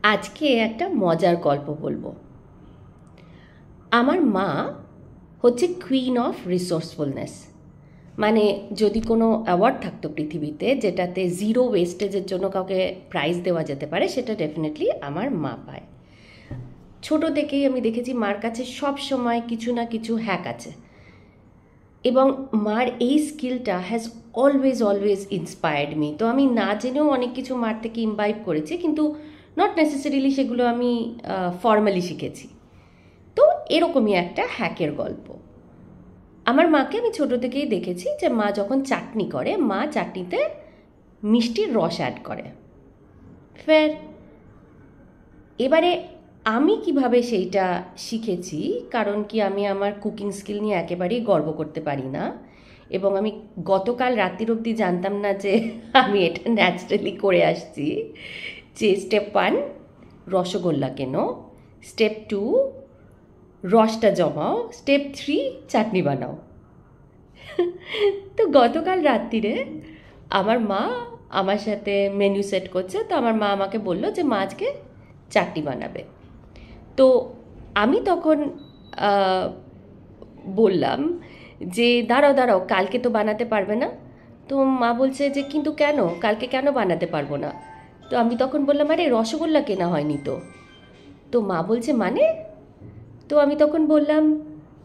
আজকে একটা মজার গল্প বলবো। আমার মা হচ্ছে কুইন অফ রিসোর্সফুলনেস। মানে যদি কোনো অ্যাওয়ার্ড থাকতো পৃথিবীতে যেটাতে জিরো ওয়েস্টেজের জন্য কাউকে প্রাইজ দেওয়া যেতে পারে, সেটা ডেফিনেটলি আমার মা পায়। ছোট থেকেই আমি দেখেছি মার কাছে সব সময় কিছু না কিছু হ্যাক আছে, এবং মার এই স্কিলটা has always always inspired me. তো আমি না জেনেও অনেক কিছু মার থেকে ইমবাইব করেছি, কিন্তু নট নেসেসারিলি সেগুলো আমি ফর্মালি শিখেছি। তো এরকমই একটা হ্যাকের গল্প। আমার মাকে আমি ছোট থেকেই দেখেছি যে মা যখন চাটনি করে, মা চাটনিতে মিষ্টির রস অ্যাড করে। ফের এবারে আমি কিভাবে সেইটা শিখেছি, কারণ কি আমি আমার কুকিং স্কিল নিয়ে একেবারেই গর্ব করতে পারি না, এবং আমি গতকাল রাত্রির অবধি জানতাম না যে আমি এটা ন্যাচারালি করে আসছি। যে স্টেপ 1 রসগোল্লা কেনো, স্টেপ 2 রসটা জমাও, স্টেপ 3 চাটনি বানাও। তো গতকাল রাত্রিরে আমার মা আমার সাথে মেনু সেট করছে, তো আমার মা আমাকে বলল যে মা আজকে চাটনি বানাবে। তো আমি তখন আহ, বললাম যে দাঁড়াও দাঁড়াও, কালকে তো বানাতে পারবে না। তো মা বলছে যে কিন্তু কেন, কালকে কেন বানাতে পারবো না? তো আমি তখন বললাম আরে রসগোল্লা কেনা হয়নি তো। তো মা বলছে মানে? তো আমি তখন বললাম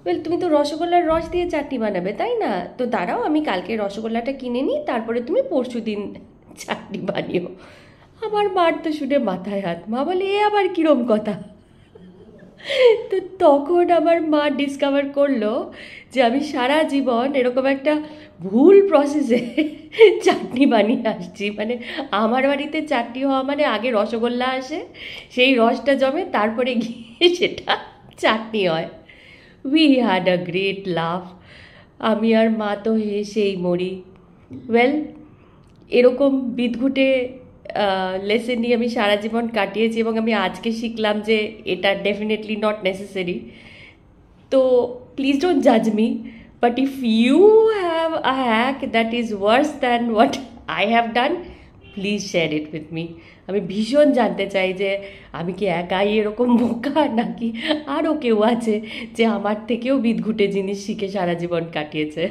ওয়েল, তুমি তো রসগোল্লার রস দিয়ে চাটনি বানাবে তাই না? তো দাঁড়াও, আমি কালকে রসগোল্লাটা কিনে নিই, তারপরে তুমি পরশু দিন চাটনি বানিও। আমার মার তো শুনে মাথায় হাত। মা বলে এ আবার কিরম কথা? তো তখন আমার মা ডিসকভার করলো যে আমি সারা জীবন এরকম একটা ভুল প্রসেসে চাটনি বানিয়ে আসছি। মানে আমার বাড়িতে চাটনি হওয়া মানে আগে রসগোল্লা আসে, সেই রসটা জমে, তারপরে গিয়ে সেটা চাটনি হয়। উই হ্যাড আ গ্রেট লাভ। আমি আর মা তো হেসেই মরি। ওয়েল, এরকম বিদঘুটে লেসন নিয়ে আমি সারা জীবন কাটিয়েছি, এবং আমি আজকে শিখলাম যে এটা ডেফিনেটলি নট নেসেসারি। তো প্লিজ ডোন্ট জাজ me, but if you have a hack that is worse than what I have done, please share it with me. আমি ভীষণ জানতে চাই যে আমি কি একাই এরকম বোকা, নাকি আরও কেউ আছে যে আমার থেকেও বিদঘুটে জিনিস শিখে সারা জীবন কাটিয়েছে।